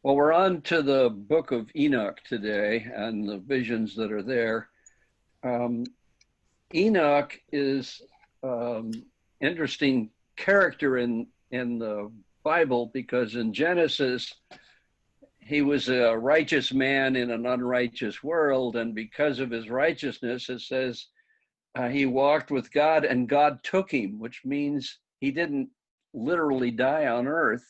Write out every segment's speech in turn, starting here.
Well, we're on to the book of Enoch today and the visions that are there. Um, Enoch is interesting character in the Bible because in Genesis he was a righteous man in an unrighteous world, and because of his righteousness, it says he walked with God and God took him, which means he didn't literally die on earth.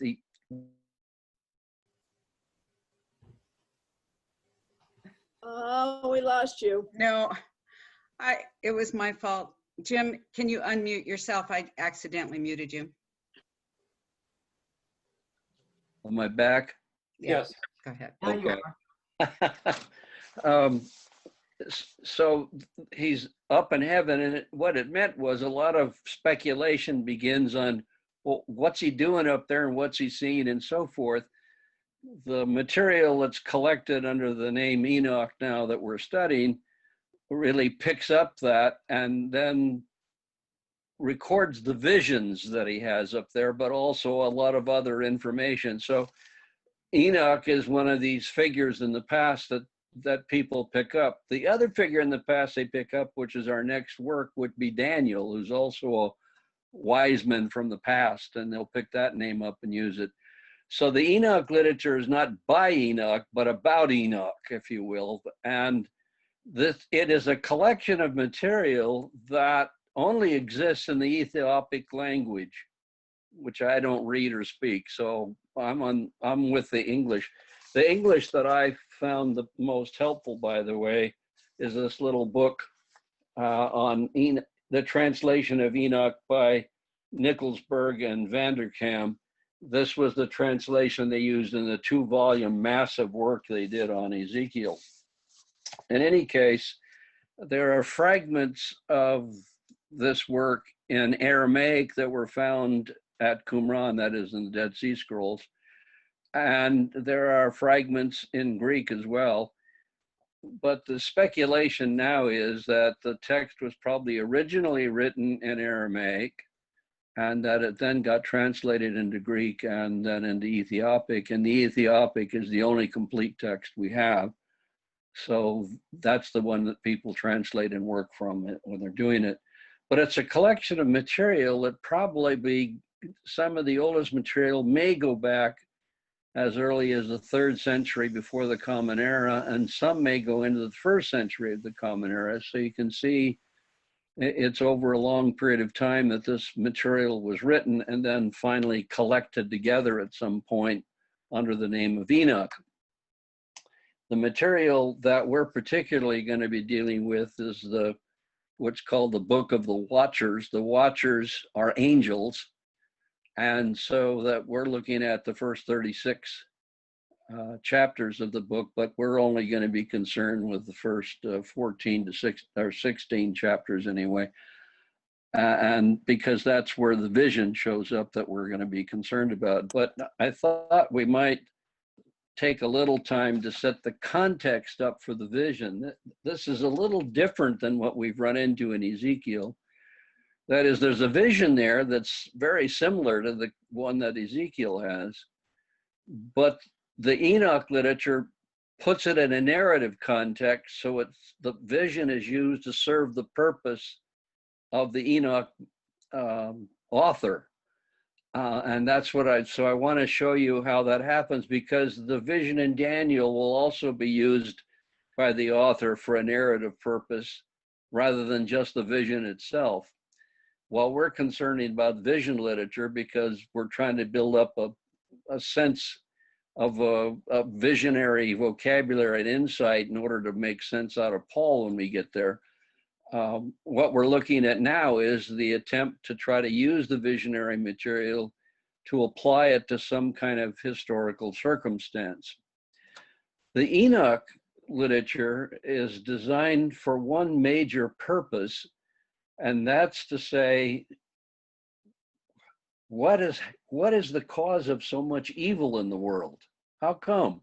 We lost you. No, it was my fault. Jim, can you unmute yourself? I accidentally muted you. Am I back? Yes. Go ahead. Okay. So he's up in heaven, and what it meant was a lot of speculation begins on, well, what's he doing up there and what's he seeing and so forth. The material that's collected under the name Enoch now that we're studying really picks up that and then records the visions that he has up there, but also a lot of other information. So Enoch is one of these figures in the past that people pick up. The other figure in the past they pick up, which is our next work, would be Daniel, who's also a wise man from the past, and they'll pick that name up and use it. So the Enoch literature is not by Enoch, but about Enoch, if you will. And it is a collection of material that only exists in the Ethiopic language, which I don't read or speak. So I'm with the English. The English that I found the most helpful, by the way, is this little book on the translation of Enoch by Nickelsburg and Vanderkam. This was the translation they used in the 2-volume massive work they did on Ezekiel. In any case, there are fragments of this work in Aramaic that were found at Qumran, that is in the Dead Sea Scrolls, and there are fragments in Greek as well. But the speculation now is that the text was probably originally written in Aramaic, and that it then got translated into Greek and then into Ethiopic, and the Ethiopic is the only complete text we have. So that's the one that people translate and work from it when they're doing it. But it's a collection of material that probably some of the oldest material may go back as early as the 3rd century before the Common Era, and some may go into the 1st century of the Common Era. So you can see it's over a long period of time that this material was written and then finally collected together at some point under the name of Enoch. The material that we're particularly going to be dealing with is what's called the Book of the Watchers. The Watchers are angels, and so that we're looking at the first 36 chapters of the book, but we're only going to be concerned with the first 14 to 16 chapters anyway, and because that's where the vision shows up that we're going to be concerned about. But I thought we might take a little time to set the context up for the vision. This is a little different than what we've run into in Ezekiel. That is, there's a vision there that's very similar to the one that Ezekiel has, but the Enoch literature puts it in a narrative context, so the vision is used to serve the purpose of the Enoch author. And that's what I want to show you how that happens, because the vision in Daniel will also be used by the author for a narrative purpose rather than just the vision itself. While we're concerned about vision literature because we're trying to build up a sense of a visionary vocabulary and insight in order to make sense out of Paul when we get there. What we're looking at now is the attempt to try to use the visionary material to apply it to some kind of historical circumstance. The Enoch literature is designed for one major purpose, and that's to say, what is the cause of so much evil in the world? How come?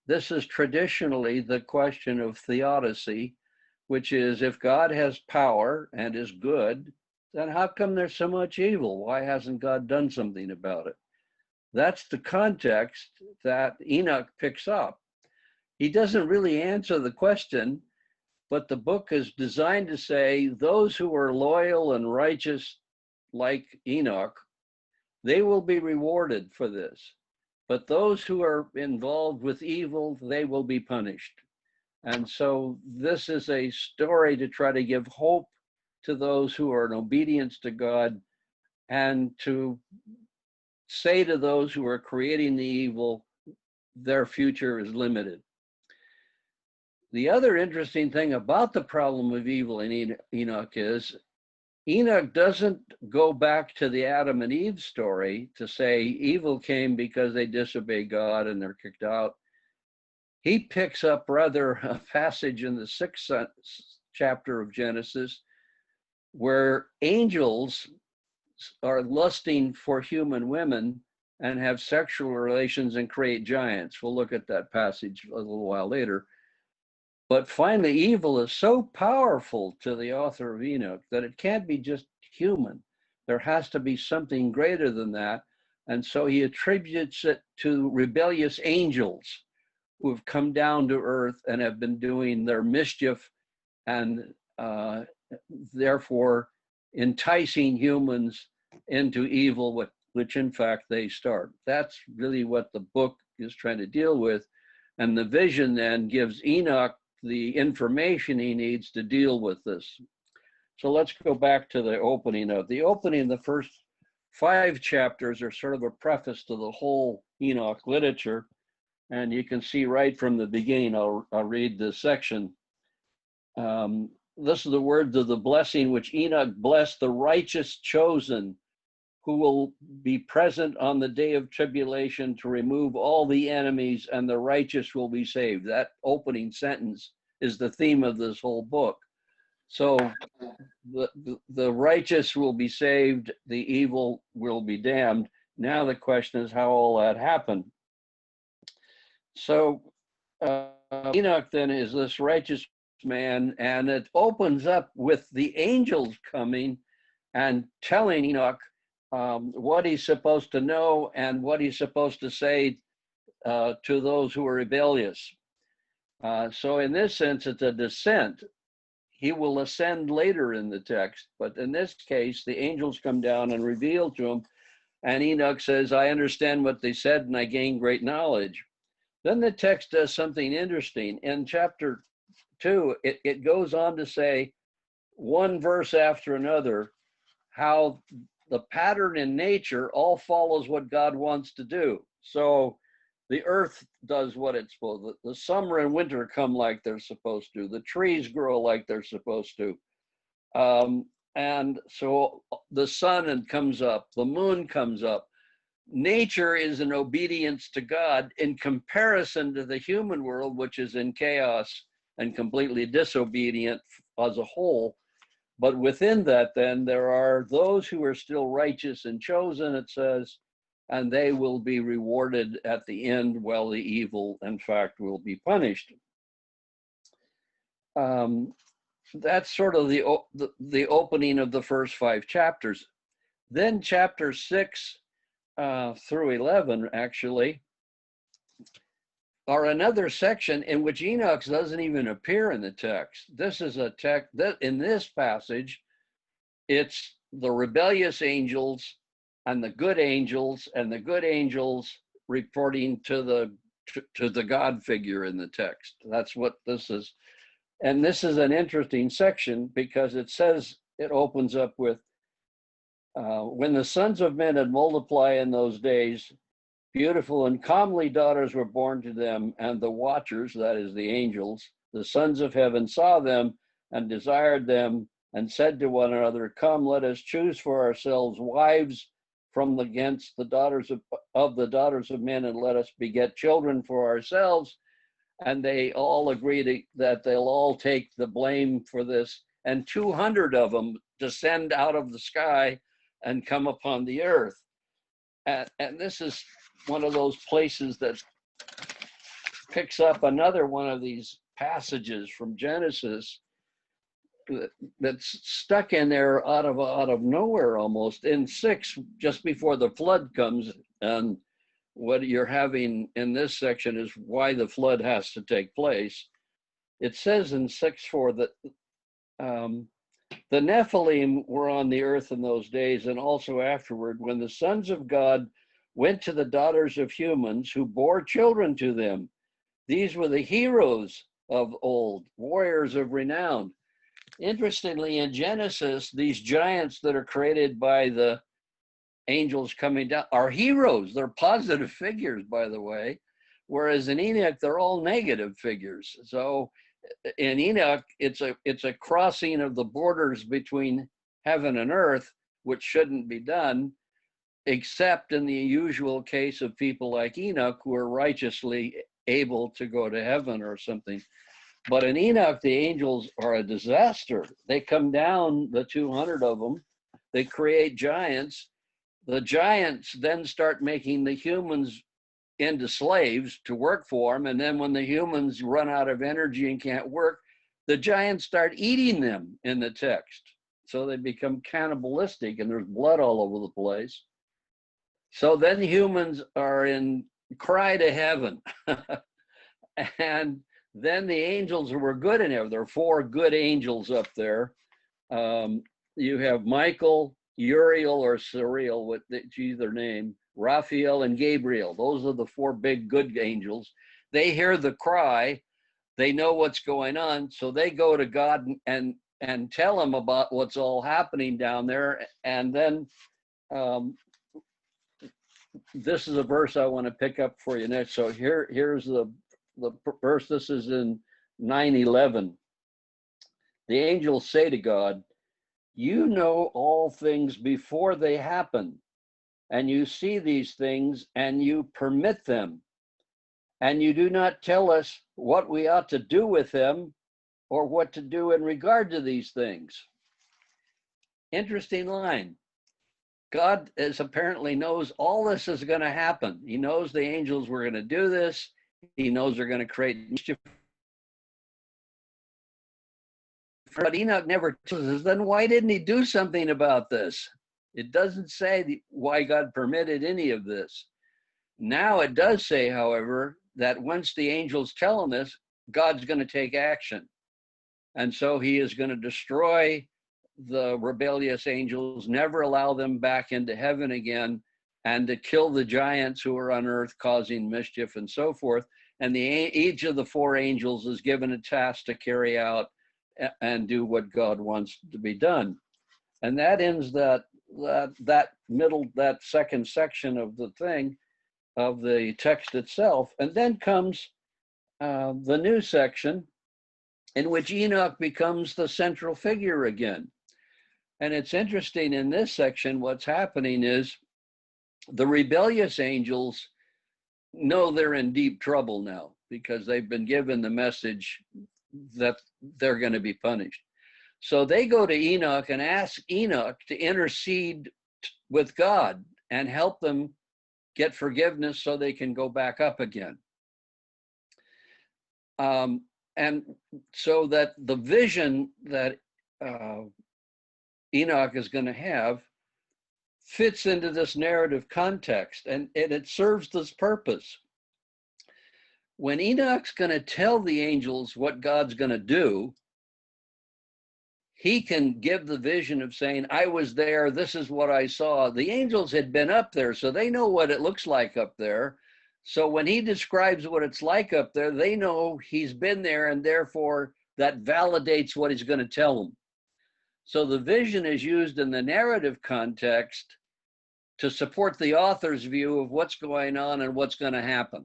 This is traditionally the question of theodicy, which is, if God has power and is good, then how come there's so much evil? Why hasn't God done something about it? That's the context that Enoch picks up. He doesn't really answer the question, but the book is designed to say those who are loyal and righteous like Enoch, they will be rewarded for this. But those who are involved with evil, they will be punished. And so this is a story to try to give hope to those who are in obedience to God, and to say to those who are creating the evil, their future is limited. The other interesting thing about the problem of evil in Enoch is Enoch doesn't go back to the Adam and Eve story to say evil came because they disobeyed God and they're kicked out. He picks up rather a passage in the 6th chapter of Genesis where angels are lusting for human women and have sexual relations and create giants. We'll look at that passage a little while later. But finally, evil is so powerful to the author of Enoch that it can't be just human. There has to be something greater than that. And so he attributes it to rebellious angels who have come down to earth and have been doing their mischief and therefore enticing humans into evil, which in fact they start. That's really what the book is trying to deal with. And the vision then gives Enoch the information he needs to deal with this. So let's go back to the opening of the first 5 chapters are sort of a preface to the whole Enoch literature. And you can see right from the beginning, I'll read this section. This is the words of the blessing which Enoch blessed the righteous chosen, who will be present on the day of tribulation to remove all the enemies, and the righteous will be saved. That opening sentence is the theme of this whole book. So the righteous will be saved, the evil will be damned. Now the question is how all that happened. So Enoch then is this righteous man, and it opens up with the angels coming and telling Enoch what he's supposed to know and what he's supposed to say to those who are rebellious. So in this sense, it's a descent. He will ascend later in the text, but in this case, the angels come down and reveal to him, and Enoch says, I understand what they said and I gain great knowledge. Then the text does something interesting. In chapter 2, it goes on to say, one verse after another, how the pattern in nature all follows what God wants to do. So the earth does what it's supposed to. The summer and winter come like they're supposed to. The trees grow like they're supposed to. And so the sun comes up, the moon comes up. Nature is in obedience to God in comparison to the human world, which is in chaos and completely disobedient as a whole. But within that, then, there are those who are still righteous and chosen, it says, and they will be rewarded at the end, while the evil, in fact, will be punished. That's sort of the opening of the first 5 chapters. Then chapter 6 through 11, actually, are another section in which Enoch doesn't even appear in the text. This is a text that in this passage, it's the rebellious angels and the good angels, and the good angels reporting to the God figure in the text. That's what this is. And this is an interesting section because it says, it opens up with, when the sons of men had multiplied in those days, beautiful and comely daughters were born to them, and the watchers, that is the angels, the sons of heaven, saw them and desired them, and said to one another, come, let us choose for ourselves wives from against the daughters of the daughters of men, and let us beget children for ourselves. And they all agreed that they'll all take the blame for this. And 200 of them descend out of the sky and come upon the earth. And this is one of those places that picks up another one of these passages from Genesis that's stuck in there out of nowhere almost. In 6, just before the flood comes, and what you're having in this section is why the flood has to take place. It says in 6:4 that the Nephilim were on the earth in those days, and also afterward, when the sons of God went to the daughters of humans who bore children to them. These were the heroes of old, warriors of renown. Interestingly, in Genesis, these giants that are created by the angels coming down are heroes. They're positive figures, by the way, whereas in Enoch, they're all negative figures. So in Enoch, it's a crossing of the borders between heaven and earth, which shouldn't be done, except in the usual case of people like Enoch who are righteously able to go to heaven or something. But in Enoch, the angels are a disaster. They come down, the 200 of them, they create giants. The giants then start making the humans into slaves to work for them. And then when the humans run out of energy and can't work, the giants start eating them in the text. So they become cannibalistic and there's blood all over the place. So then humans are in cry to heaven. And then the angels who were good in heaven, there are 4 good angels up there. You have Michael, Uriel or Suriel, what their name, Raphael and Gabriel. Those are the 4 big good angels. They hear the cry, they know what's going on, so they go to God and tell him about what's all happening down there. And then this is a verse I want to pick up for you next. So here's the verse. This is in 9:11. The angels say to God, "You know all things before they happen, and you see these things and you permit them, and you do not tell us what we ought to do with them or what to do in regard to these things." Interesting line. God apparently knows all this is going to happen. He knows the angels were going to do this. He knows they're going to create mischief. But Enoch never tells us, then why didn't he do something about this? It doesn't say why God permitted any of this. Now it does say, however, that once the angels tell him this, God's going to take action. And so he is going to destroy the rebellious angels, never allow them back into heaven again, and to kill the giants who are on earth causing mischief and so forth. And each of the 4 angels is given a task to carry out and do what God wants to be done. And that ends that second section of the thing, of the text itself. And then comes the new section in which Enoch becomes the central figure again. And it's interesting in this section, what's happening is the rebellious angels know they're in deep trouble now because they've been given the message that they're going to be punished. So they go to Enoch and ask Enoch to intercede with God and help them get forgiveness so they can go back up again. And so that the vision that Enoch is going to have fits into this narrative context, and it serves this purpose. When Enoch's going to tell the angels what God's going to do, he can give the vision of saying, I was there, this is what I saw. The angels had been up there, so they know what it looks like up there. So when he describes what it's like up there, they know he's been there, and therefore that validates what he's going to tell them. So the vision is used in the narrative context to support the author's view of what's going on and what's going to happen.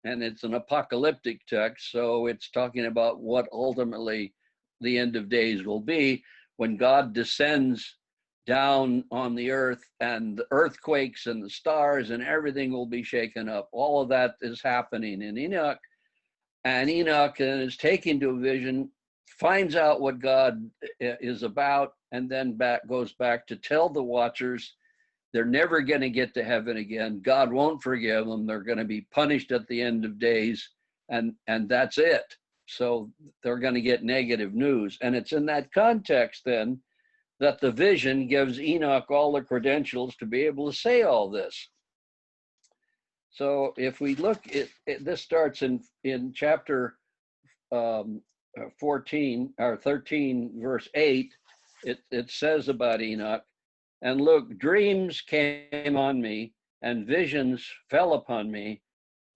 And it's an apocalyptic text, so it's talking about what ultimately the end of days will be when God descends down on the earth and the earthquakes and the stars and everything will be shaken up. All of that is happening in Enoch. And Enoch is taken to a vision, finds out what God is about, and then goes back to tell the watchers they're never going to get to heaven again. God won't forgive them. They're going to be punished at the end of days, and that's it. So they're going to get negative news. And it's in that context then that the vision gives Enoch all the credentials to be able to say all this. So if we look at this, starts in chapter 14 or 13, verse 8. It says about Enoch, and look, dreams came on me, and visions fell upon me,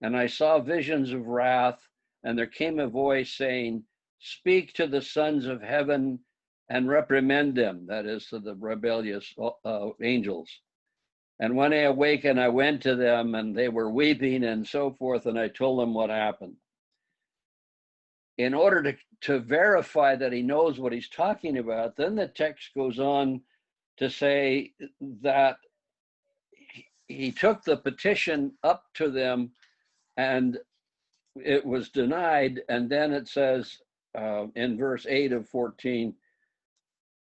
and I saw visions of wrath, and there came a voice saying, speak to the sons of heaven and reprimand them, that is, to the rebellious angels. And when I awakened, I went to them, and they were weeping and so forth, and I told them what happened. In order to verify that he knows what he's talking about, then the text goes on to say that he took the petition up to them, and it was denied. And then it says in verse 8 of 14,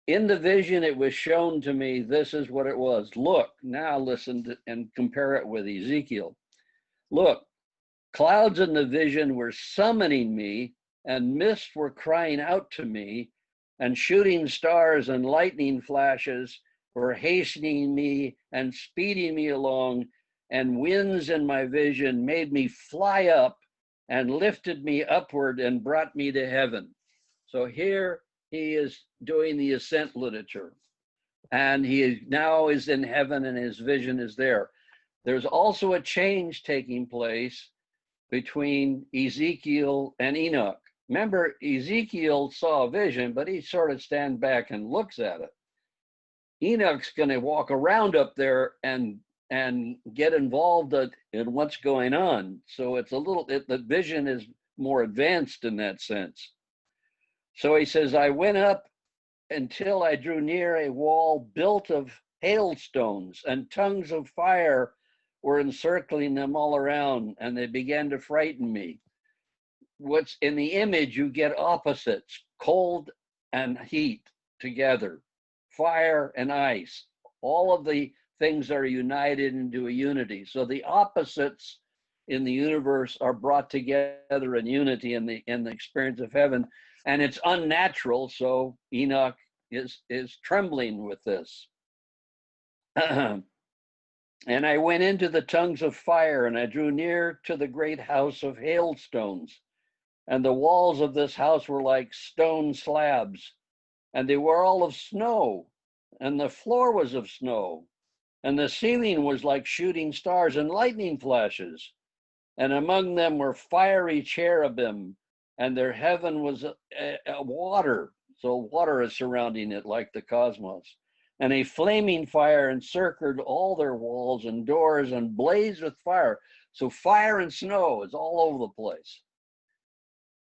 in the vision it was shown to me, this is what it was. Look, now listen to, and compare it with Ezekiel. Look, clouds in the vision were summoning me, and mists were crying out to me, and shooting stars and lightning flashes were hastening me and speeding me along, and winds in my vision made me fly up and lifted me upward and brought me to heaven. So here he is doing the ascent literature, and he now is in heaven, and his vision is there. There's also a change taking place between Ezekiel and Enoch. Remember, Ezekiel saw a vision, but he sort of stands back and looks at it. Enoch's going to walk around up there and get involved in what's going on. So it's a little, the vision is more advanced in that sense. So he says, I went up until I drew near a wall built of hailstones, and tongues of fire were encircling them all around, and they began to frighten me. What's in the image, you get opposites, cold and heat together, fire and ice. All of the things are united into a unity. So the opposites in the universe are brought together in unity in the experience of heaven. And it's unnatural, so Enoch is trembling with this. And I went into the tongues of fire, and I drew near to the great house of hailstones. And the walls of this house were like stone slabs, and they were all of snow, and the floor was of snow, and the ceiling was like shooting stars and lightning flashes. And among them were fiery cherubim, and their heaven was a water. So water is surrounding it like the cosmos. And a flaming fire encircled all their walls and doors and blazed with fire. So fire and snow is all over the place.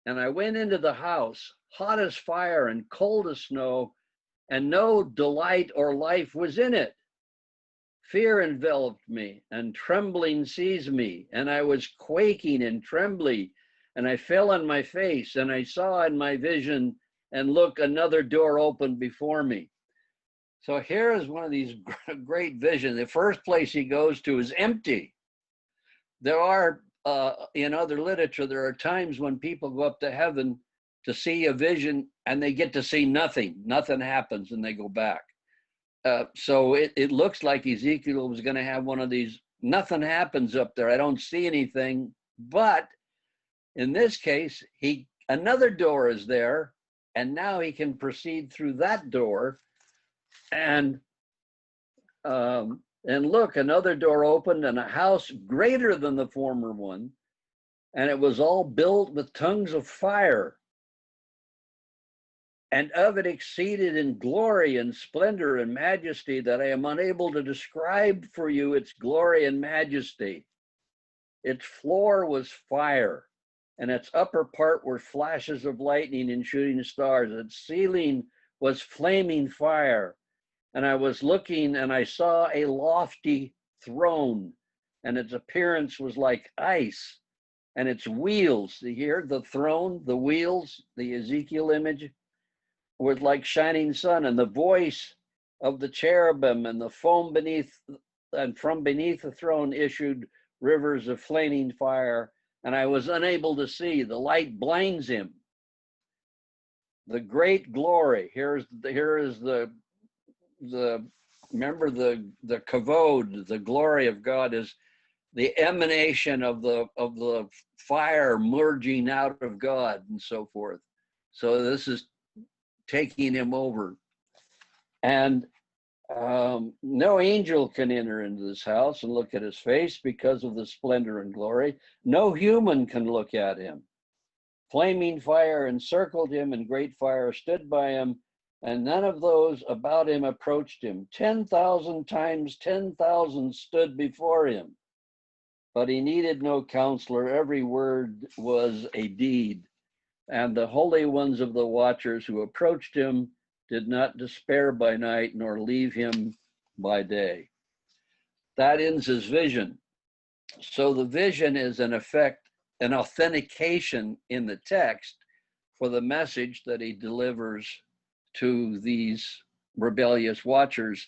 And I went into the house, hot as fire and cold as snow, and no delight or life was in it. Fear enveloped me, and trembling seized me, and I was quaking and trembling, and I fell on my face, and I saw in my vision, and look, another door opened before me. So here is one of these great visions. The first place he goes to is empty. There are, in other literature, there are times when people go up to heaven to see a vision, and they get to see nothing. Nothing happens, and they go back. So it looks like Ezekiel was going to have one of these, nothing happens up there. I don't see anything. But in this case, another door is there, and now he can proceed through that door. And look, another door opened, and a house greater than the former one, and it was all built with tongues of fire. And of it exceeded in glory and splendor and majesty, that I am unable to describe for you its glory and majesty. Its floor was fire, and its upper part were flashes of lightning and shooting stars. Its ceiling was flaming fire. And I was looking, and I saw a lofty throne, and its appearance was like ice, and its wheels, here, the throne, the wheels, the Ezekiel image, was like shining sun, and the voice of the cherubim, and the foam beneath, and from beneath the throne issued rivers of flaming fire, and I was unable to see. The light blinds him. The great glory. Here is the remember the kavod, the glory of God is the emanation of the fire merging out of God and so forth. So this is taking him over. And no angel can enter into this house and look at his face because of the splendor and glory. No human can look at him. Flaming fire encircled him, and great fire stood by him, and none of those about him approached him. 10,000 times 10,000 stood before him, but he needed no counselor. Every word was a deed. And the holy ones of the watchers who approached him did not despair by night, nor leave him by day. That ends his vision. So the vision is, in effect, an authentication in the text for the message that he delivers to these rebellious watchers,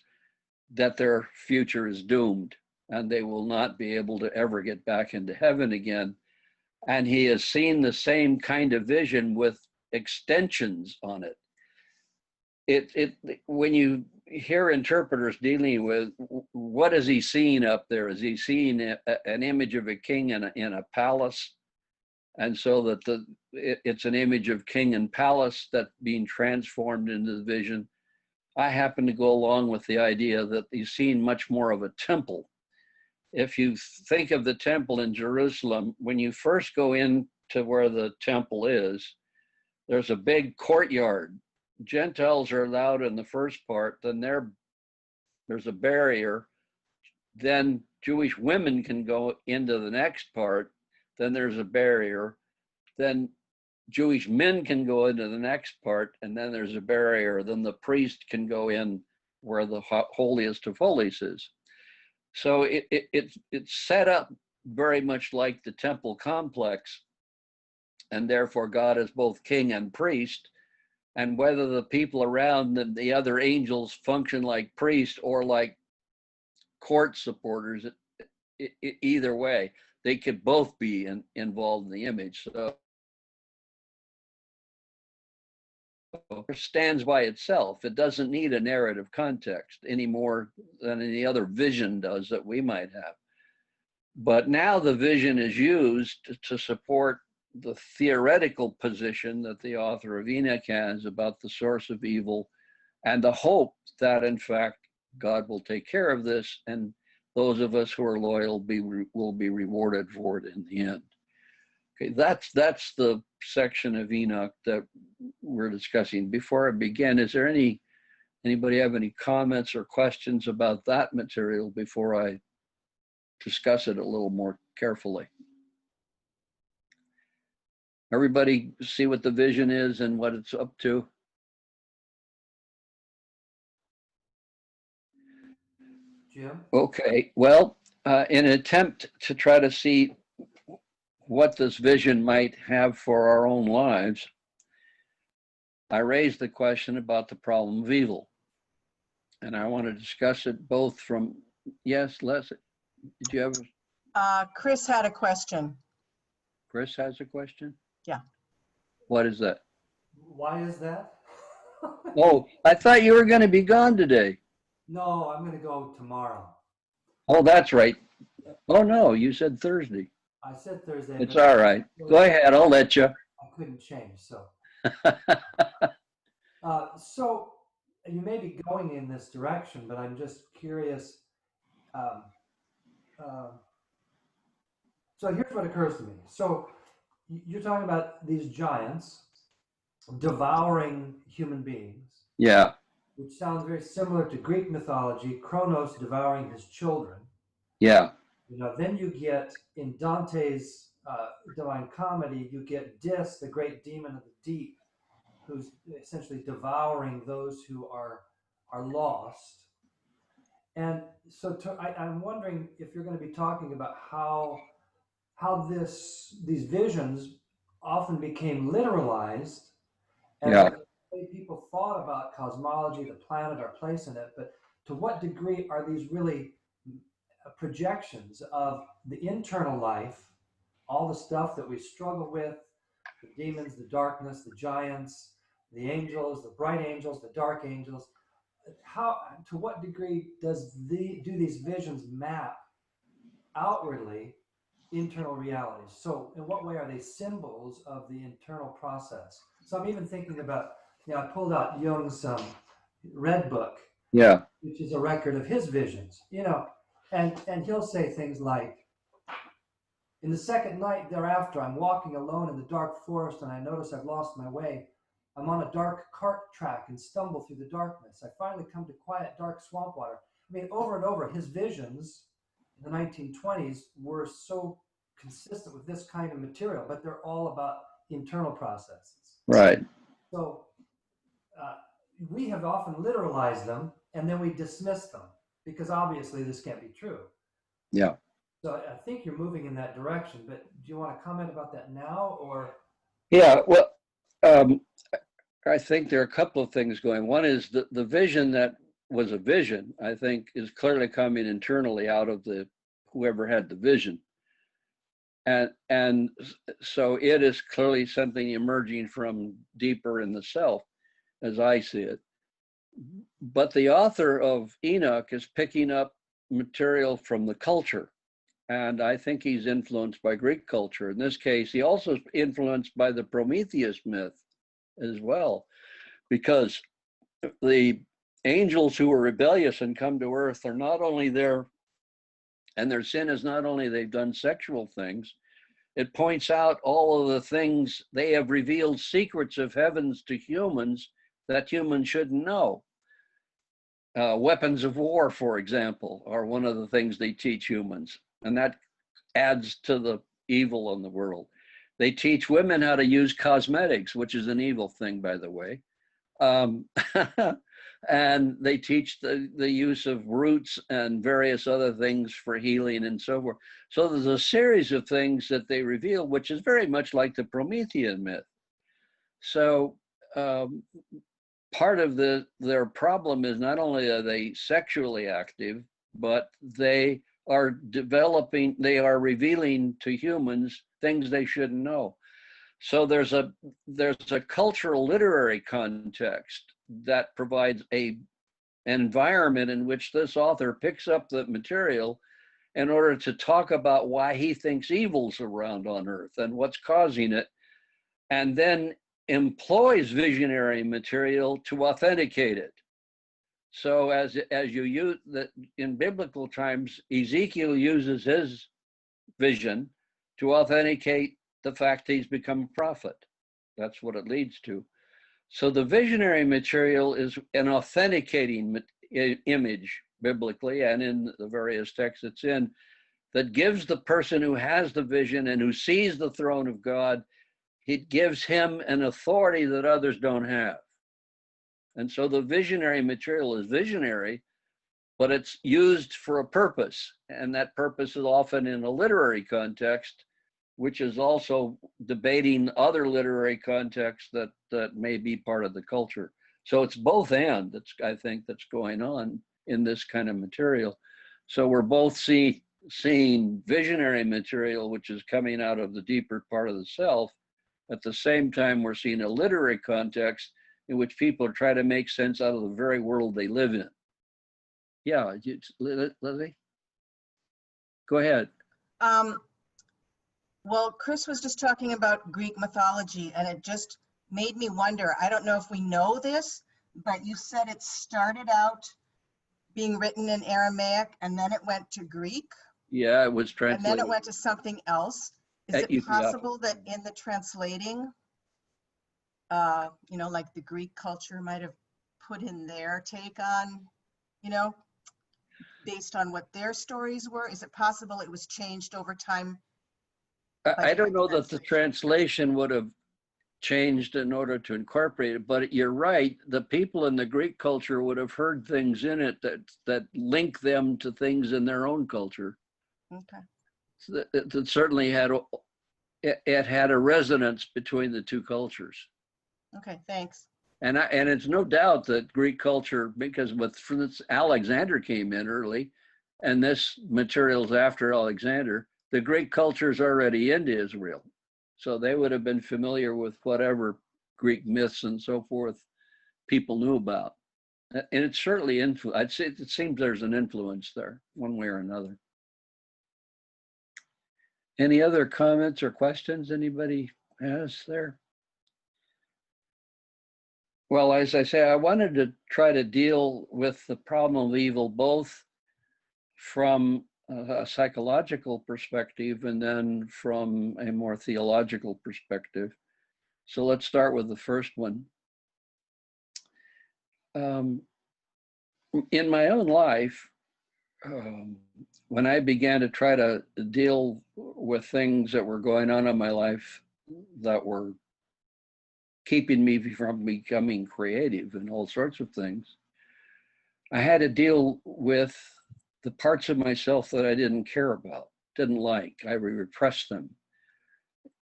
that their future is doomed and they will not be able to ever get back into heaven again. And he has seen the same kind of vision with extensions on it. When you hear interpreters dealing with what is he seeing up there, is he seeing an image of a king in a palace? And so that it's an image of king and palace that's being transformed into the vision. I happen to go along with the idea that he's seeing much more of a temple. If you think of the temple in Jerusalem, when you first go into where the temple is, there's a big courtyard. Gentiles are allowed in the first part, then there's a barrier. Then Jewish women can go into the next part, then there's a barrier. Then Jewish men can go into the next part, and then there's a barrier. Then the priest can go in where the holiest of holies is. So it's set up very much like the temple complex, and therefore God is both king and priest. And whether the people around the other angels function like priests or like court supporters, either way, they could both be involved in the image. So it stands by itself. It doesn't need a narrative context any more than any other vision does that we might have. But now the vision is used to support the theoretical position that the author of Enoch has about the source of evil, and the hope that, in fact, God will take care of this, and those of us who are loyal will be rewarded for it in the end. Okay, that's the section of Enoch that we're discussing. Before I begin, is there anybody have any comments or questions about that material before I discuss it a little more carefully? Everybody see what the vision is and what it's up to? Jim? Okay, well, in an attempt to try to see what this vision might have for our own lives, I raised the question about the problem of evil. And I want to discuss it both from, yes, Leslie, did you have? Chris had a question. Chris has a question? Yeah. What is that? Why is that? Oh, I thought you were going to be gone today. No, I'm going to go tomorrow. Oh, that's right. Oh, no, you said Thursday. I said Thursday. It's all right. Go ahead, I'll let you. I couldn't change, so. So you may be going in this direction, but I'm just curious. So here's what occurs to me. So you're talking about these giants devouring human beings. Yeah. Which sounds very similar to Greek mythology, Kronos devouring his children. Yeah. You know, then you get in Dante's Divine Comedy, you get Dis, the great demon of the deep, who's essentially devouring those who are lost. And so I'm wondering if you're going to be talking about how these visions often became literalized, and Yeah. the way people thought about cosmology, the planet, our place in it, but to what degree are these really projections of the internal life, all the stuff that we struggle with, the demons, the darkness, the giants, the angels, the bright angels, the dark angels? How, to what degree do these visions map outwardly internal realities. So in what way are they symbols of the internal process? So I'm even thinking about, I pulled out Jung's Red Book, Yeah. which is a record of his visions, and he'll say things like, in the second night thereafter, I'm walking alone in the dark forest and I notice I've lost my way. I'm on a dark cart track and stumble through the darkness. I finally come to quiet, dark swamp water. I mean, over and over, his visions in the 1920s were so consistent with this kind of material, but they're all about internal processes. Right. So we have often literalized them and then we dismiss them because obviously this can't be true. Yeah. So I think you're moving in that direction, but do you want to comment about that now or? Yeah. Well, I think there are a couple of things going. One is the vision that was a vision, I think, is clearly coming internally out of whoever had the vision. And so it is clearly something emerging from deeper in the self, as I see it. But the author of Enoch is picking up material from the culture. And I think he's influenced by Greek culture. In this case, he also is influenced by the Prometheus myth as well, because the angels who were rebellious and come to earth are not only there, and their sin is not only they've done sexual things, it points out all of the things they have revealed, secrets of heavens to humans that humans shouldn't know. Weapons of war, for example, are one of the things they teach humans, and that adds to the evil in the world. They teach women how to use cosmetics, which is an evil thing, by the way. And they teach the use of roots and various other things for healing and so forth. So there's a series of things that they reveal, which is very much like the Promethean myth. So part of their problem is not only are they sexually active, but they are revealing to humans things they shouldn't know. So there's a cultural literary context that provides an environment in which this author picks up the material in order to talk about why he thinks evil's around on earth and what's causing it, and then employs visionary material to authenticate it. So as you use that in biblical times, Ezekiel uses his vision to authenticate the fact he's become a prophet. That's what it leads to. So the visionary material is an authenticating image biblically and in the various texts it's in, that gives the person who has the vision and who sees the throne of God, it gives him an authority that others don't have. And so the visionary material is visionary, but it's used for a purpose. And that purpose is often in a literary context, which is also debating other literary contexts that may be part of the culture. So it's both and, I think, that's going on in this kind of material. So we're both seeing visionary material, which is coming out of the deeper part of the self. At the same time, we're seeing a literary context in which people try to make sense out of the very world they live in. Yeah, Lizzie? Go ahead. Well, Chris was just talking about Greek mythology, and it just made me wonder, I don't know if we know this, but you said it started out being written in Aramaic, and then it went to Greek. Yeah, it was translated. And then it went to something else. Is it possible that in the translating, like the Greek culture might have put in their take on, based on what their stories were? Is it possible it was changed over time? I don't know that the translation would have changed in order to incorporate it, but you're right. The people in the Greek culture would have heard things in it that link them to things in their own culture. Okay. So it certainly had a resonance between the two cultures. Okay, thanks. And it's no doubt that Greek culture, because for this, Alexander came in early, and this material's after Alexander. The Greek culture is already into Israel, so they would have been familiar with whatever Greek myths and so forth people knew about. And it's certainly I'd say it seems there's an influence there, one way or another. Any other comments or questions anybody has there? Well, as I say, I wanted to try to deal with the problem of evil both from a psychological perspective and then from a more theological perspective. So let's start with the first one. In my own life, when I began to try to deal with things that were going on in my life that were keeping me from becoming creative and all sorts of things, I had to deal with the parts of myself that I didn't care about, didn't like. I repressed them.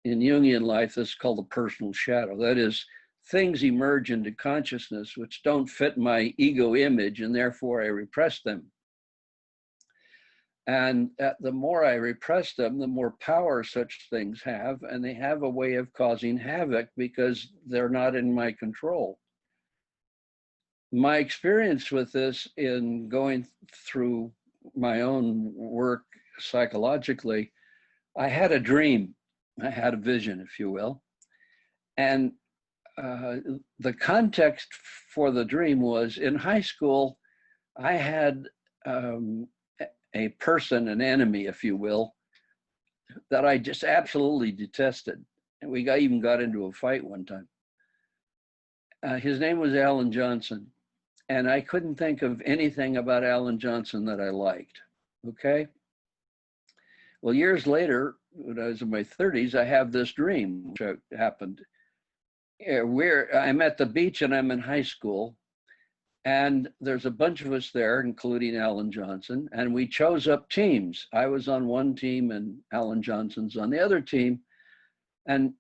In Jungian life, this is called the personal shadow. That is, things emerge into consciousness which don't fit my ego image, and therefore I repress them. And the more I repress them, the more power such things have, and they have a way of causing havoc because they're not in my control. My experience with this in going through my own work psychologically, I had a dream, I had a vision, if you will. And the context for the dream was in high school, I had a person, an enemy, if you will, that I just absolutely detested. And we even got into a fight one time. His name was Alan Johnson. And I couldn't think of anything about Alan Johnson that I liked, okay? Well, years later, when I was in my 30s, I have this dream, which happened. I'm at the beach and I'm in high school, and there's a bunch of us there, including Alan Johnson, and we chose up teams. I was on one team and Alan Johnson's on the other team, and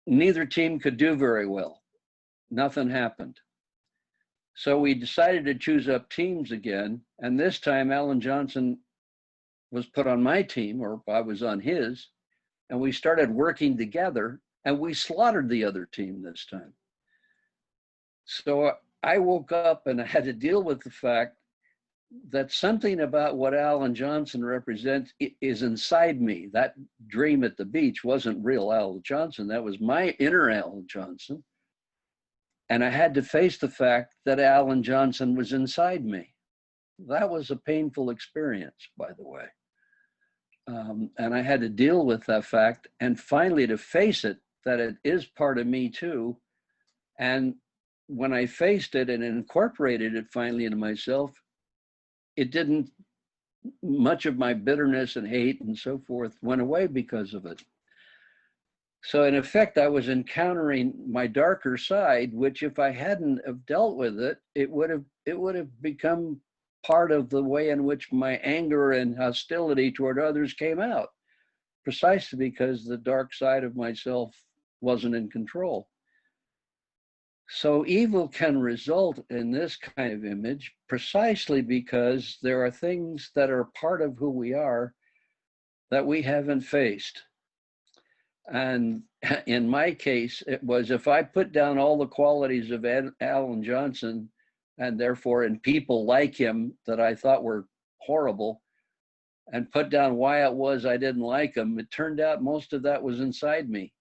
neither team could do very well. Nothing happened. So we decided to choose up teams again, and this time Alan Johnson was put on my team, or I was on his, and we started working together, and we slaughtered the other team this time. So I woke up and I had to deal with the fact that something about what Alan Johnson represents is inside me. That dream at the beach wasn't real Alan Johnson, that was my inner Alan Johnson. And I had to face the fact that Alan Johnson was inside me. That was a painful experience, by the way. And I had to deal with that fact and finally to face it, that it is part of me too. And when I faced it and incorporated it finally into myself, it didn't, much of my bitterness and hate and so forth went away because of it. So in effect, I was encountering my darker side, which if I hadn't have dealt with it, it would have become part of the way in which my anger and hostility toward others came out, precisely because the dark side of myself wasn't in control. So evil can result in this kind of image precisely because there are things that are part of who we are that we haven't faced. And in my case, it was if I put down all the qualities of Alan Johnson, and therefore in people like him that I thought were horrible, and put down why it was I didn't like him, it turned out most of that was inside me.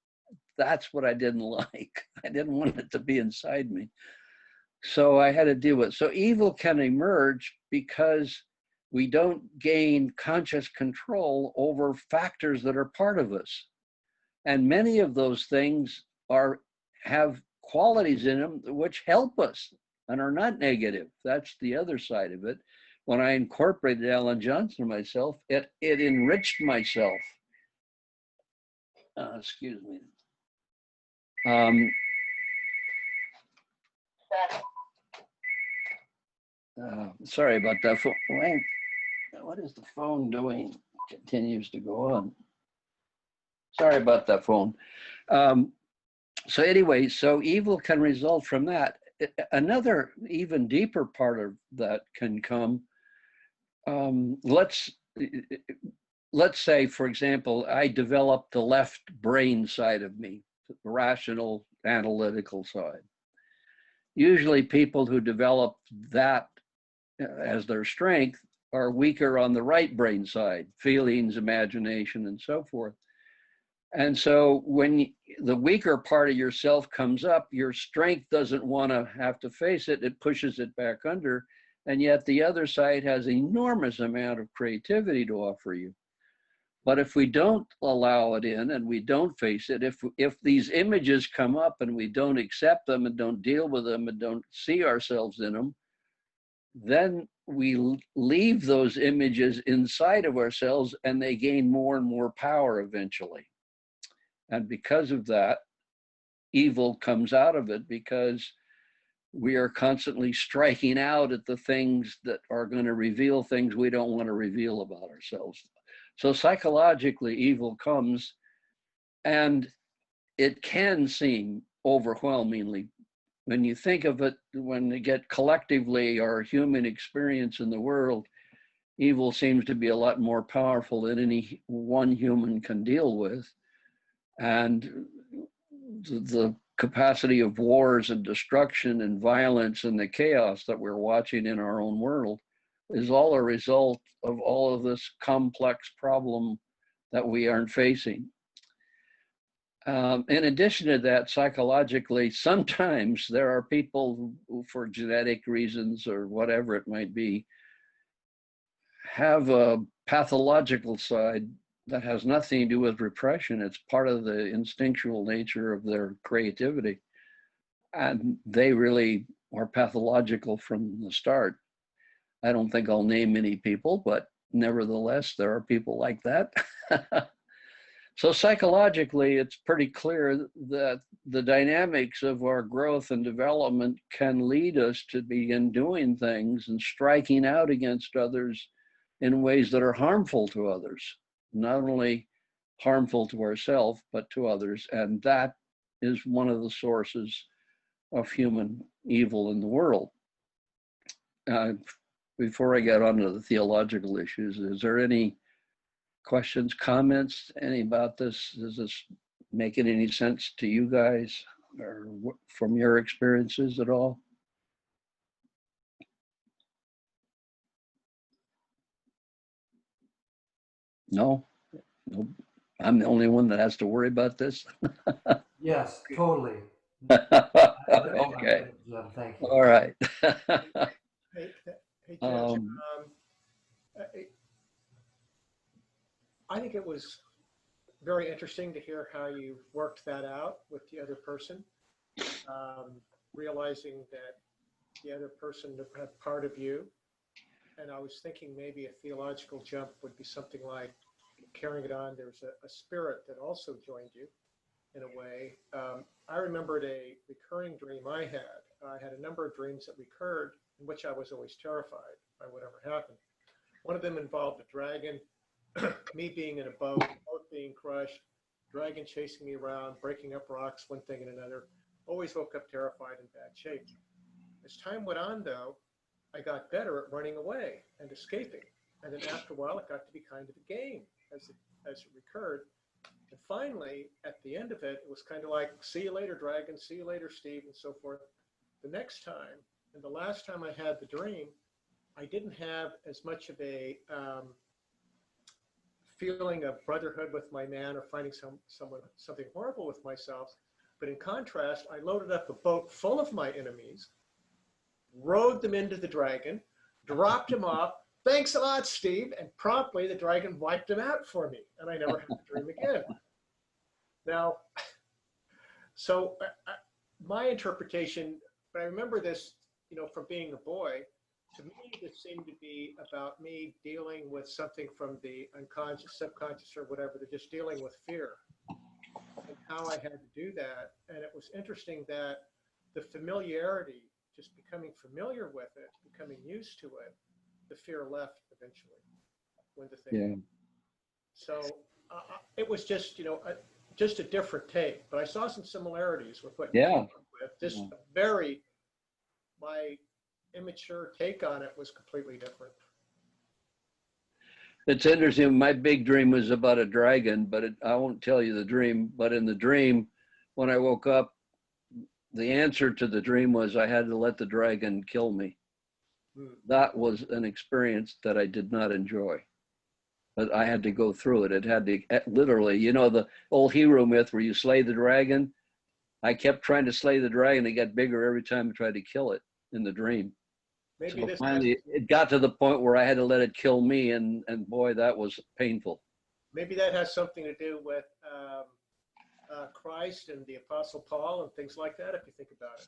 That's what I didn't like. I didn't want it to be inside me. So I had to deal with it. So evil can emerge because we don't gain conscious control over factors that are part of us. And many of those things have qualities in them which help us and are not negative. That's the other side of it. When I incorporated Alan Johnson myself, it enriched myself. Excuse me. Sorry about that phone. What is the phone doing? Continues to go on. Sorry about that phone. So anyway, so evil can result from that. Another even deeper part of that can come. Let's say, for example, I developed the left brain side of me, the rational, analytical side. Usually people who develop that as their strength are weaker on the right brain side, feelings, imagination, and so forth. And so when the weaker part of yourself comes up, your strength doesn't want to have to face it. It pushes it back under. And yet the other side has enormous amount of creativity to offer you. But if we don't allow it in and we don't face it, if these images come up and we don't accept them and don't deal with them and don't see ourselves in them, then we leave those images inside of ourselves and they gain more and more power eventually. And because of that, evil comes out of it, because we are constantly striking out at the things that are going to reveal things we don't want to reveal about ourselves. So psychologically, evil comes, and it can seem overwhelmingly, when you think of it, when you get collectively our human experience in the world, evil seems to be a lot more powerful than any one human can deal with. And the capacity of wars and destruction and violence and the chaos that we're watching in our own world is all a result of all of this complex problem that we aren't facing. In addition to that, psychologically, sometimes there are people who, for genetic reasons or whatever it might be, have a pathological side that has nothing to do with repression. It's part of the instinctual nature of their creativity. And they really are pathological from the start. I don't think I'll name any people, but nevertheless, there are people like that. So psychologically, it's pretty clear that the dynamics of our growth and development can lead us to begin doing things and striking out against others in ways that are harmful to others, not only harmful to ourselves, but to others. And that is one of the sources of human evil in the world. Before I get onto the theological issues, is there any questions, comments, any about this? Does this make any sense to you guys, or from your experiences at all? No? No. I'm the only one that has to worry about this? Yes, totally. Okay. Jim, thank you. All right. Hey, Jim, I think it was very interesting to hear how you worked that out with the other person, realizing that the other person had part of you. And I was thinking maybe a theological jump would be something like carrying it on. There's a spirit that also joined you in a way. I remembered a recurring dream I had. I had a number of dreams that recurred in which I was always terrified by whatever happened. One of them involved a dragon, me being in a boat being crushed, dragon chasing me around, breaking up rocks, one thing and another. Always woke up terrified and bad shape. As time went on, though, I got better at running away and escaping. And then after a while, it got to be kind of a game as it recurred. And finally, at the end of it, it was kind of like, see you later, dragon, see you later, Steve, and so forth. The next time, and the last time I had the dream, I didn't have as much of a feeling of brotherhood with my man or finding something horrible with myself. But in contrast, I loaded up a boat full of my enemies, rowed them into the dragon, dropped him off. Thanks a lot, Steve. And promptly the dragon wiped him out for me. And I never had to dream again. Now, so my interpretation, but I remember this, from being a boy, to me, this seemed to be about me dealing with something from the unconscious, subconscious, or whatever. They're just dealing with fear and how I had to do that. And it was interesting that the familiarity, just becoming familiar with it, becoming used to it, the fear left eventually when the thing. Yeah. So it was just, just a different take. But I saw some similarities with what you came up with. Just my immature take on it was completely different. It's interesting. My big dream was about a dragon, but I won't tell you the dream. But in the dream, when I woke up, the answer to the dream was I had to let the dragon kill me. That was an experience that I did not enjoy. but I had to go through it. It had to literally, you know, the old hero myth where you slay the dragon. I kept trying to slay the dragon. It got bigger every time I tried to kill it in the dream. Maybe So this finally, it got to the point where I had to let it kill me, and boy, that was painful. maybe that has something to do with Christ and the Apostle Paul and things like that, if you think about it.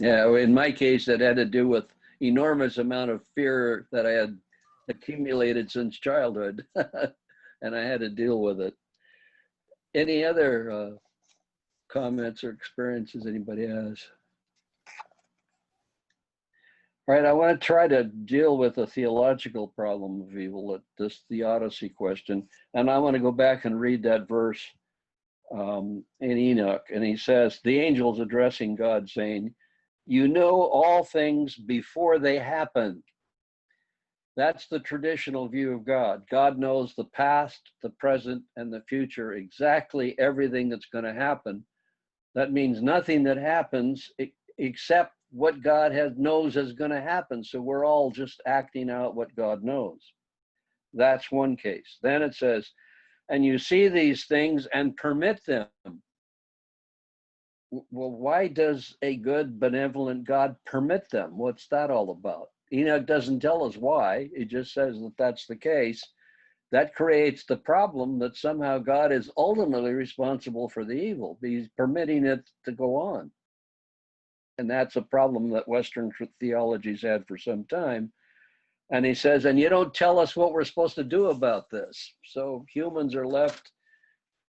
Yeah, in my case, it had to do with enormous amount of fear that I had accumulated since childhood, and I had to deal with it. Any other comments or experiences anybody has? All right, I want to try to deal with a theological problem of evil, this theodicy question. And I want to go back and read that verse in Enoch. And he says, the angel's addressing God saying, you know all things before they happen. That's the traditional view of God. God knows the past, the present, and the future, exactly everything that's going to happen. That means nothing that happens except what God knows is going to happen. So we're all just acting out what God knows. That's one case. Then it says, and you see these things and permit them. Well, why does a good, benevolent God permit them? What's that all about? Enoch doesn't tell us why. It just says that that's the case. That creates the problem that somehow God is ultimately responsible for the evil. He's permitting it to go on. And that's a problem that Western theology's had for some time. And he says, and you don't tell us what we're supposed to do about this. So humans are left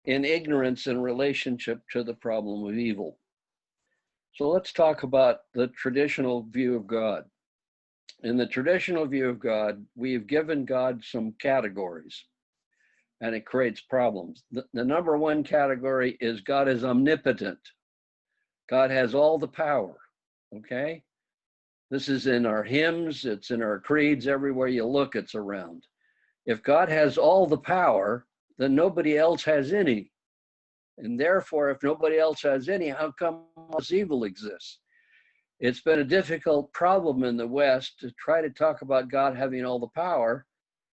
in ignorance in relationship to the problem of evil. So let's talk about the traditional view of God. In the traditional view of God, we've given God some categories, and it creates problems. The number one category is God is omnipotent. God has all the power, okay? This is in our hymns, it's in our creeds, everywhere you look, it's around. If God has all the power, then nobody else has any. And therefore, if nobody else has any, how come this evil exists? It's been a difficult problem in the West to try to talk about God having all the power,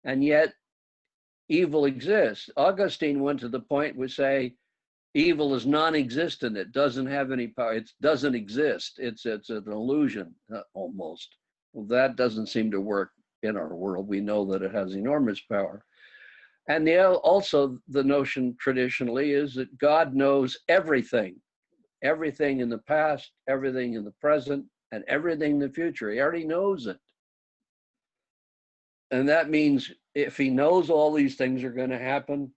and yet evil exists. Augustine went to the point where say, evil is non-existent. It doesn't have any power. It doesn't exist. It's an illusion, almost. Well, that doesn't seem to work in our world. We know that it has enormous power. And also the notion traditionally is that God knows everything. Everything in the past, everything in the present, and everything in the future. He already knows it. And that means if he knows all these things are going to happen,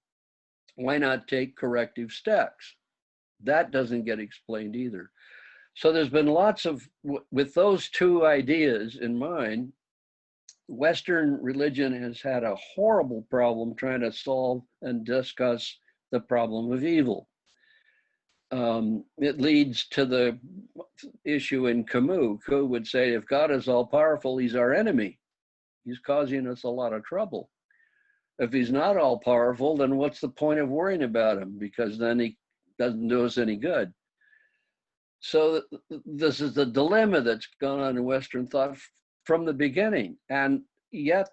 why not take corrective steps? That doesn't get explained either. So there's been lots of, with those two ideas in mind, Western religion has had a horrible problem trying to solve and discuss the problem of evil. It leads to the issue in Camus. Camus would say, if God is all powerful, he's our enemy. He's causing us a lot of trouble. If he's not all powerful, then what's the point of worrying about him? Because then he doesn't do us any good. So this is the dilemma that's gone on in Western thought from the beginning. And yet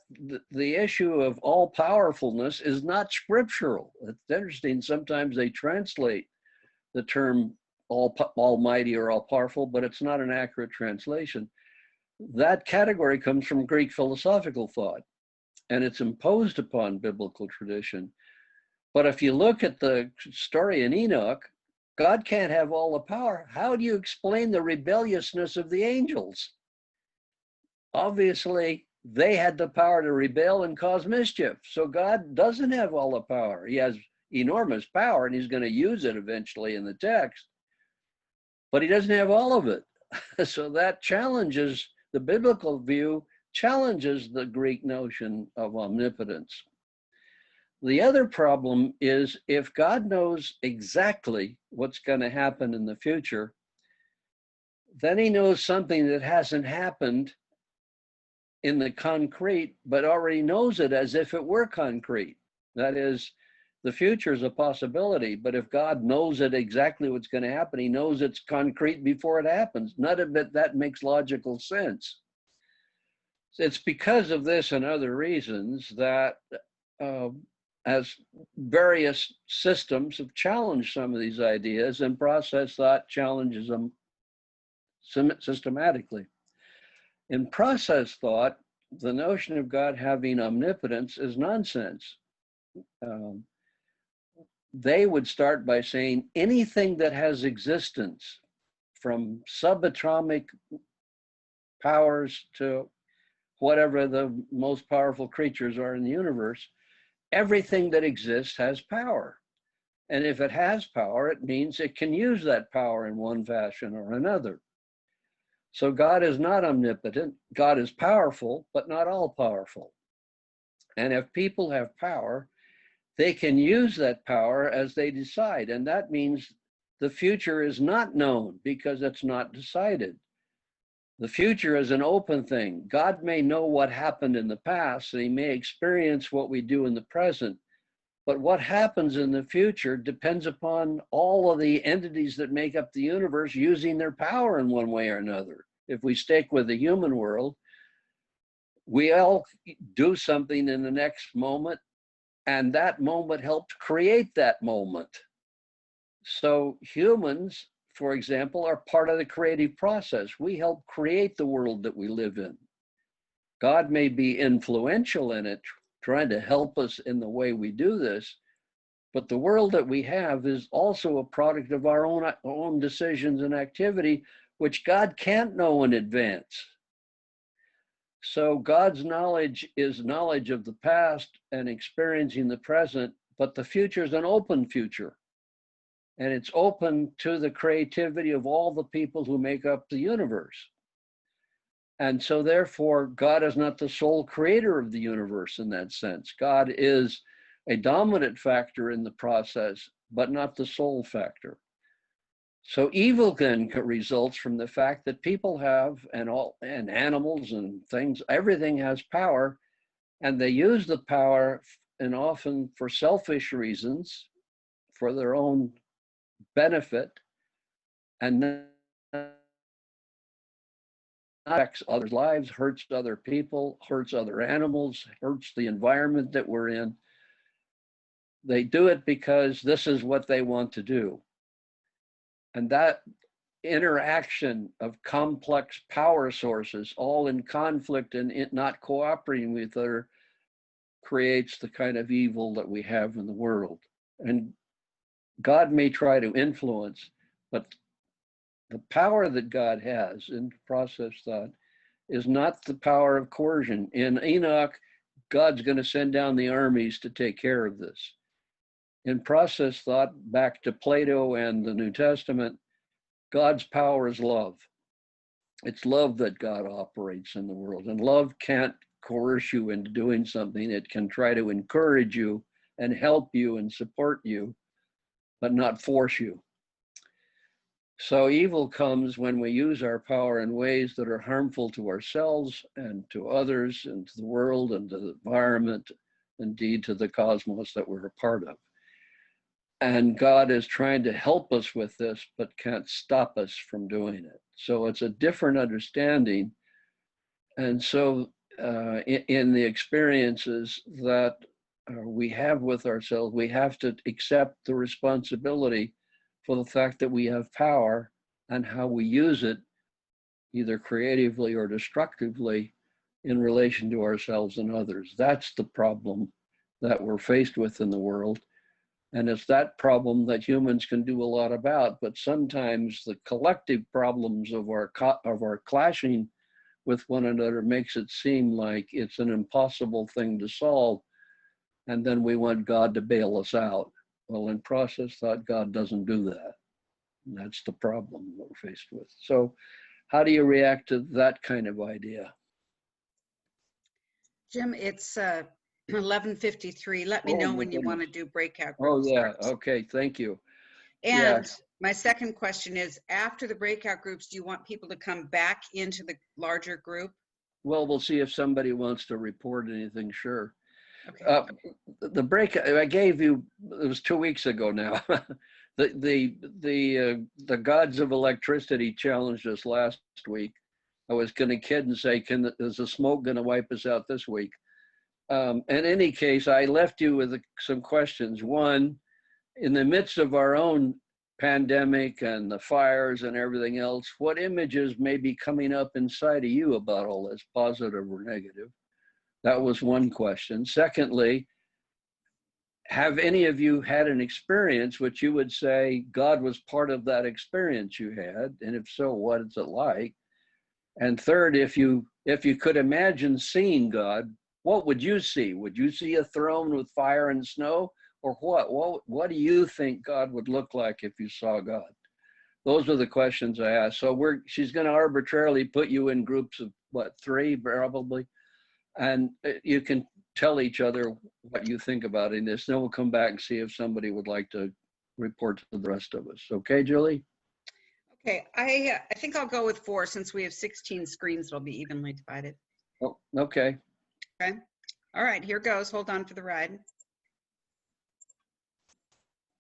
the issue of all powerfulness is not scriptural. It's interesting. Sometimes they translate the term almighty or all powerful, but it's not an accurate translation. That category comes from Greek philosophical thought, and it's imposed upon biblical tradition. But if you look at the story in Enoch, God can't have all the power. How do you explain the rebelliousness of the angels? Obviously, they had the power to rebel and cause mischief. So God doesn't have all the power. He has enormous power, and he's going to use it eventually in the text, but he doesn't have all of it. So that challenges the biblical view, challenges the Greek notion of omnipotence. The other problem is if God knows exactly what's going to happen in the future, then he knows something that hasn't happened in the concrete, but already knows it as if it were concrete. That is, the future is a possibility, but if God knows it exactly what's going to happen, he knows it's concrete before it happens. None of it that makes logical sense. It's because of this and other reasons that as various systems have challenged some of these ideas, and process thought challenges them systematically. In process thought, the notion of God having omnipotence is nonsense. They would start by saying anything that has existence, from subatomic powers to whatever the most powerful creatures are in the universe, everything that exists has power. And if it has power, it means it can use that power in one fashion or another. So God is not omnipotent. God is powerful, but not all powerful. And if people have power, they can use that power as they decide. And that means the future is not known because it's not decided. The future is an open thing. God may know what happened in the past, and he may experience what we do in the present. But what happens in the future depends upon all of the entities that make up the universe using their power in one way or another. If we stick with the human world, we all do something in the next moment, and that moment helped create that moment. So humans, for example, are part of the creative process. We help create the world that we live in. God may be influential in it, trying to help us in the way we do this, but the world that we have is also a product of our own decisions and activity, which God can't know in advance. So God's knowledge is knowledge of the past and experiencing the present, but the future is an open future. And it's open to the creativity of all the people who make up the universe. And so therefore, God is not the sole creator of the universe in that sense. God is a dominant factor in the process, but not the sole factor. So evil then results from the fact that people have, and animals and things, everything has power, and they use the power, and often for selfish reasons, for their own benefit, and then affects others' lives, hurts other people, hurts other animals, hurts the environment that we're in. They do it because this is what they want to do. And that interaction of complex power sources, all in conflict and it not cooperating with each other, creates the kind of evil that we have in the world. And God may try to influence, but the power that God has in process thought is not the power of coercion. In Enoch, God's going to send down the armies to take care of this. In process thought, back to Plato and the New Testament, God's power is love. It's love that God operates in the world. And love can't coerce you into doing something. It can try to encourage you and help you and support you, but not force you. So evil comes when we use our power in ways that are harmful to ourselves and to others and to the world and to the environment, indeed to the cosmos that we're a part of. And God is trying to help us with this, but can't stop us from doing it. So it's a different understanding. And so in the experiences that we have with ourselves, we have to accept the responsibility for the fact that we have power and how we use it, either creatively or destructively, in relation to ourselves and others. That's the problem that we're faced with in the world. And it's that problem that humans can do a lot about, but sometimes the collective problems of our clashing with one another makes it seem like it's an impossible thing to solve, and then we want God to bail us out. Well, in process thought, God doesn't do that. And that's the problem that we're faced with. So how do you react to that kind of idea? Jim, it's 11:53. Let me know when you want to do breakout groups. Oh, yeah. Okay. Thank you. And my second question is, after the breakout groups, do you want people to come back into the larger group? Well, we'll see if somebody wants to report anything. Sure. Okay. The break I gave you, it was 2 weeks ago now. the gods of electricity challenged us last week. I was going to kid and say, is the smoke going to wipe us out this week? In any case, I left you with some questions. One, in the midst of our own pandemic and the fires and everything else, what images may be coming up inside of you about all this, positive or negative? That was one question. Secondly, have any of you had an experience which you would say God was part of that experience you had? And if so, what is it like? And third, if you could imagine seeing God, what would you see? Would you see a throne with fire and snow? Or what do you think God would look like if you saw God? Those are the questions I asked. So she's going to arbitrarily put you in groups of what, 3 probably, and you can tell each other what you think about it in this. Then we'll come back and see if somebody would like to report to the rest of us. Okay, Julie? Okay, I think I'll go with 4 since we have 16 screens. It'll be evenly divided. Oh, okay. Okay. All right, here goes. Hold on for the ride.